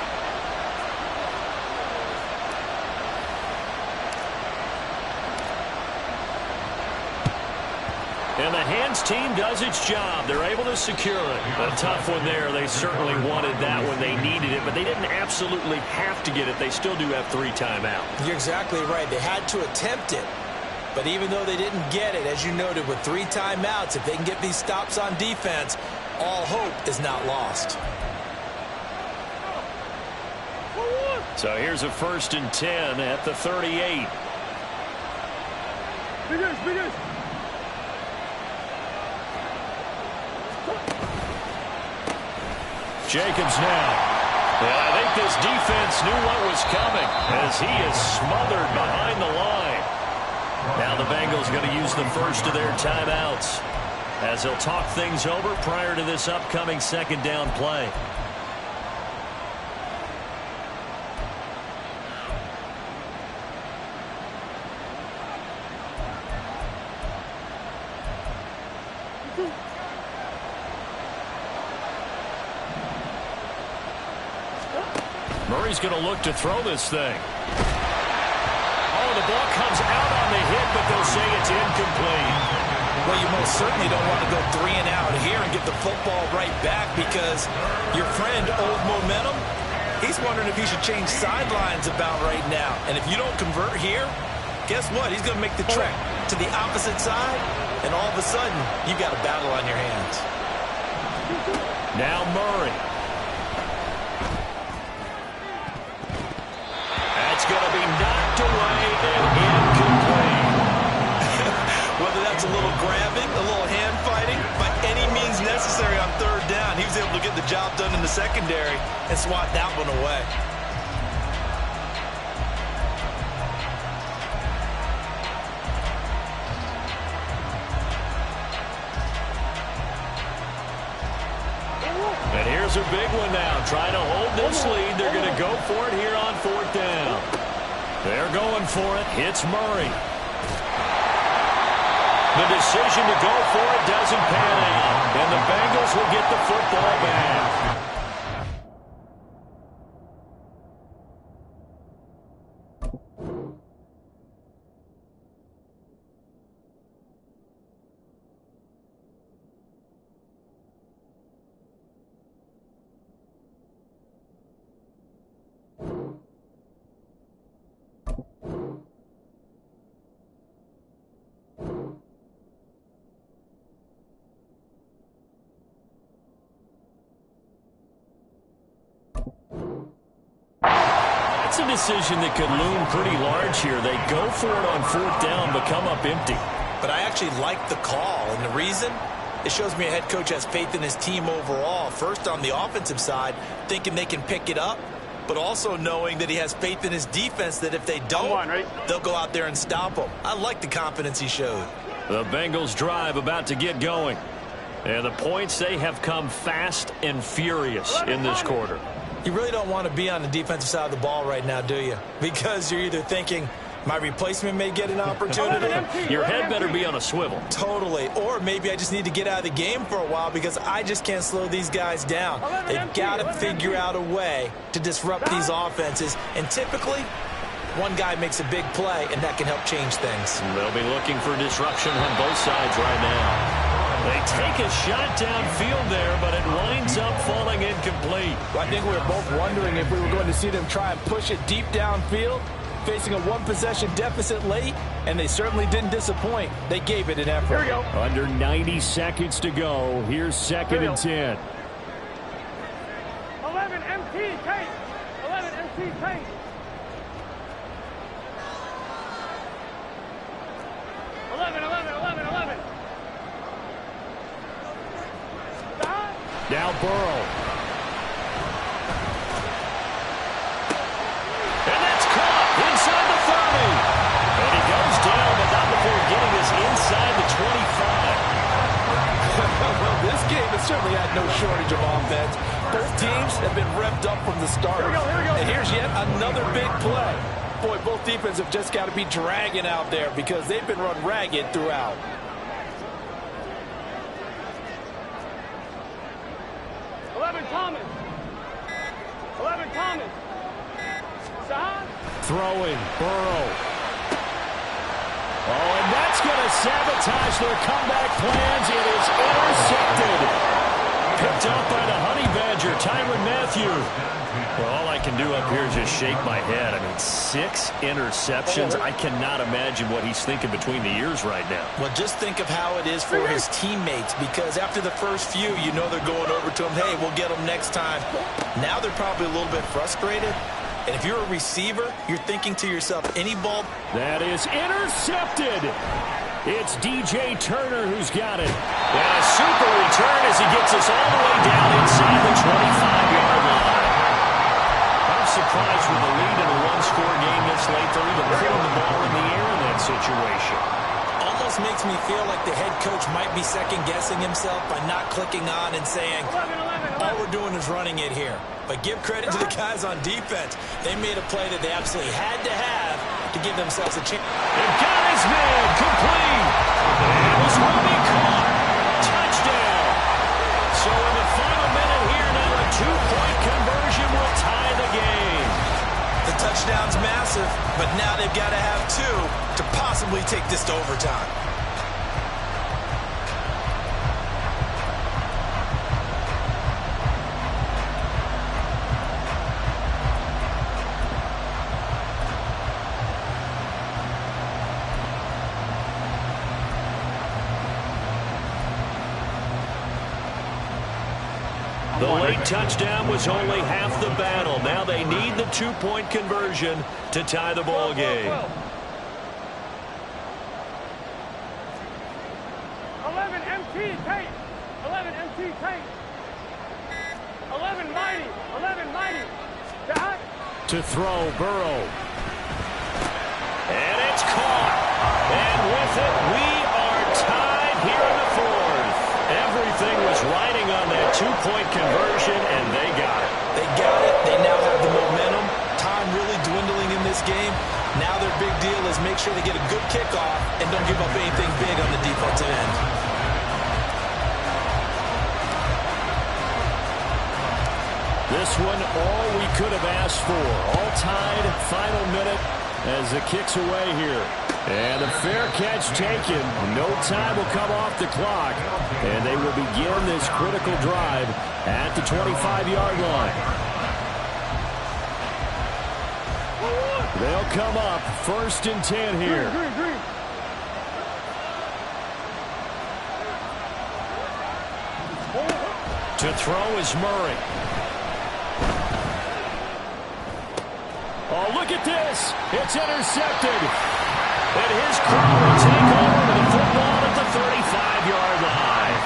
And the hands team does its job. They're able to secure it. A tough one there. They certainly wanted that when they needed it, but they didn't absolutely have to get it. They still do have 3 timeouts. You're exactly right. They had to attempt it. But even though they didn't get it, as you noted, with 3 timeouts, if they can get these stops on defense, all hope is not lost. So here's a 1st and 10 at the 38. Jacobs now. And I think this defense knew what was coming as he is smothered behind the line. Now the Bengals going to use the first of their timeouts as they'll talk things over prior to this upcoming 2nd down play. Murray's going to look to throw this thing. Oh, the ball comes out on the hit, but they'll say it's incomplete. Well, you most certainly don't want to go 3 and out here and get the football right back because your friend, Old Momentum, he's wondering if he should change sidelines about right now. And if you don't convert here, guess what? He's going to make the trek to the opposite side, and all of a sudden, you've got a battle on your hands. Now Murray. That's going to be knocked away and incomplete. Whether that wants a little grabbing, a little hand fighting, by any means necessary on third down. He was able to get the job done in the secondary and swat that one away. And here's a big one now. Trying to hold this lead. They're going to go for it here on fourth down. They're going for it. Hits Murray. The decision to go for it doesn't pan out. And the Bengals will get the football back. It's a decision that could loom pretty large here. They go for it on fourth down, but come up empty. But I actually like the call, and the reason? It shows me a head coach has faith in his team overall. First, on the offensive side, thinking they can pick it up, but also knowing that he has faith in his defense that if they don't, they'll go out there and stop them. I like the confidence he showed. The Bengals drive about to get going. And the points, they have come fast and furious in this quarter. You really don't want to be on the defensive side of the ball right now, do you? Because you're either thinking, my replacement may get an opportunity. Your head better be on a swivel. Totally. Or maybe I just need to get out of the game for a while because I just can't slow these guys down. They've got to figure out a way to disrupt these offenses. And typically, one guy makes a big play, and that can help change things. They'll be looking for disruption on both sides right now. They take a shot downfield there, but it winds up falling incomplete. I think we were both wondering if we were going to see them try and push it deep downfield, facing a one-possession deficit late, and they certainly didn't disappoint. They gave it an effort. Here we go. Under 90 seconds to go. Here's second and 10. 11 MT tank. 11 MT tank. Now Burrow. And that's caught inside the 30. And he goes down, but not before getting us inside the 25. Well, this game has certainly had no shortage of offense. Both teams have been revved up from the start. Here we go. And here's yet another big play. Boy, both defenses have just got to be dragging out there because they've been run ragged throughout. 11 Thomas. 11 Thomas. Side. Throwing, Burrow. Oh, and that's going to sabotage their comeback plans. It is intercepted. Picked up by the Honey Badger, Tyrann Mathieu. Well, all I can do up here is just shake my head. I mean, 6 interceptions. I cannot imagine what he's thinking between the ears right now. Well, just think of how it is for his teammates, because after the first few, you know they're going over to him, hey, we'll get them next time. Now they're probably a little bit frustrated. And if you're a receiver, you're thinking to yourself, any ball. That is intercepted. It's DJ Turner who's got it. And a super return as he gets us all the way down inside the 25-yard line. I'm surprised with the lead in a one-score game this late. They're even putting the ball in the air in that situation. Almost makes me feel like the head coach might be second-guessing himself by not clicking on and saying, all we're doing is running it here. But give credit to the guys on defense. They made a play that they absolutely had to have to give themselves a chance. They've got his man complete. And it was really caught. Touchdown. So in the final minute here now, a 2-point conversion will tie the game. The touchdown's massive, but now they've got to have 2 to possibly take this to overtime. The late touchdown was only half the battle. Now they need the 2-point conversion to tie the ball game. 11 MT Tate. 11 MT Tate. 11 Mighty. 11 Mighty. Dot. To throw, Burrow. And it's caught. And with it, we are tied here in the fourth. Everything was riding on that two-point conversion, and they got it. They got it. They now have the momentum. Time really dwindling in this game. Now their big deal is make sure they get a good kickoff and don't give up anything big on the defensive end. This one, all we could have asked for. All tied, final minute as it kicks away here. And a fair catch taken. No time will come off the clock. And they will begin this critical drive at the 25-yard line. They'll come up 1st and 10 here. To throw is Murray. Oh, look at this. It's intercepted. And his crew will take over with the football at the 35-yard line.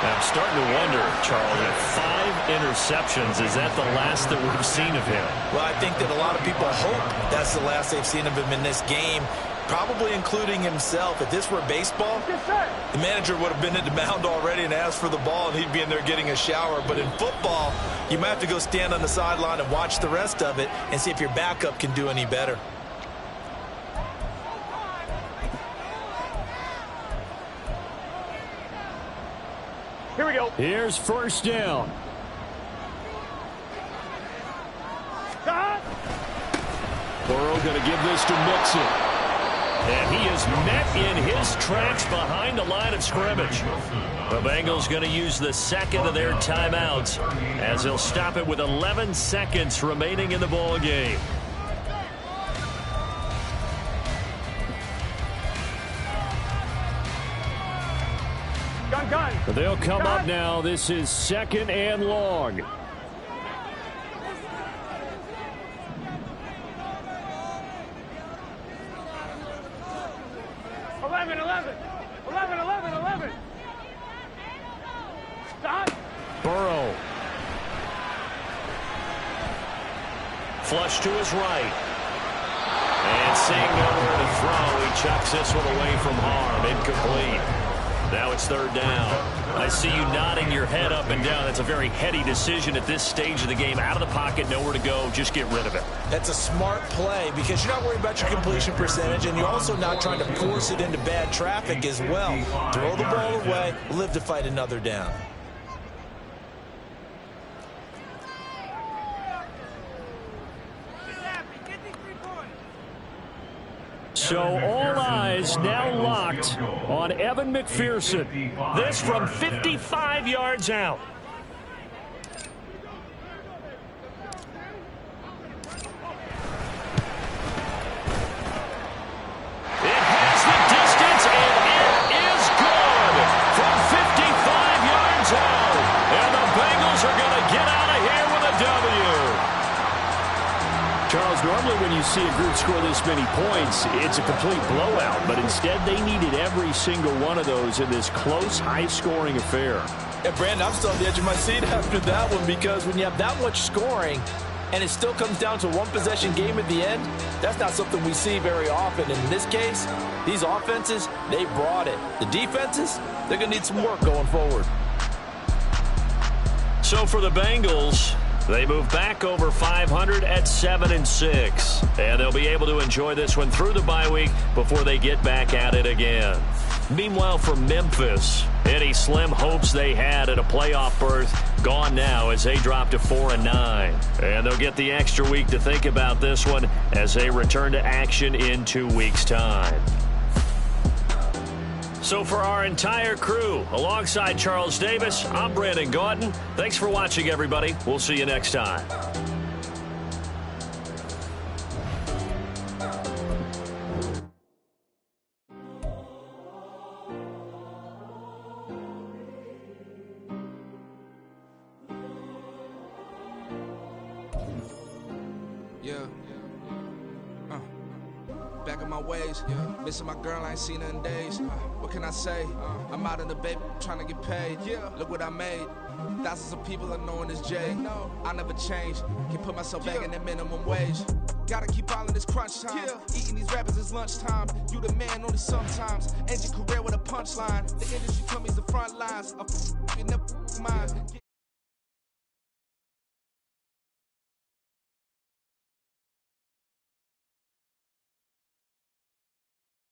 I'm starting to wonder, Charles, if 5 interceptions, is that the last that we've seen of him? Well, I think that a lot of people hope that's the last they've seen of him in this game, probably including himself. If this were baseball, the manager would have been at the mound already and asked for the ball, and he'd be in there getting a shower. But in football, you might have to go stand on the sideline and watch the rest of it and see if your backup can do any better. Here we go. Here's 1st down. Burrow going to give this to Mixon. And he is met in his tracks behind the line of scrimmage. The Bengals going to use the second of their timeouts as they'll stop it with 11 seconds remaining in the ball game. Gun. They'll come up now. This is 2nd and long. Burrow. Flush to his right. And seeing nowhere to throw, he chucks this one away from harm. Incomplete. Now it's 3rd down. I see you nodding your head up and down. That's a very heady decision at this stage of the game. Out of the pocket, nowhere to go. Just get rid of it. That's a smart play because you're not worried about your completion percentage, and you're also not trying to force it into bad traffic as well. Throw the ball away, live to fight another down. So all eyes now locked on Evan McPherson. This from 55 yards out. It has the distance, and it is good from 55 yards out. And the Bengals are going to get out of here with a W. Charles, normally when you see a group score this many points, it's a complete blowout. But instead, they needed every single one of those in this close, high-scoring affair. Yeah, Brandon, I'm still on the edge of my seat after that one because when you have that much scoring and it still comes down to one possession game at the end, that's not something we see very often. And in this case, these offenses, they brought it. The defenses, they're going to need some work going forward. So for the Bengals, they move back over 500 at 7-6. And they'll be able to enjoy this one through the bye week before they get back at it again. Meanwhile, for Memphis, any slim hopes they had at a playoff berth gone now as they drop to 4-9. And they'll get the extra week to think about this one as they return to action in 2 weeks' time. So for our entire crew, alongside Charles Davis, I'm Brandon Gaudin. Thanks for watching, everybody. We'll see you next time. Back of my my ways. Missing my girl, I ain't seen her in days. What can I say? I'm out in the baby, trying to get paid. Look what I made. Thousands of people are knowing this Jay. I never change. Can put myself back in that minimum wage. Gotta keep all in this crunch time. Eating these rappers is lunchtime. You the man only sometimes. End your career with a punchline. The industry told me the front lines. You never mind.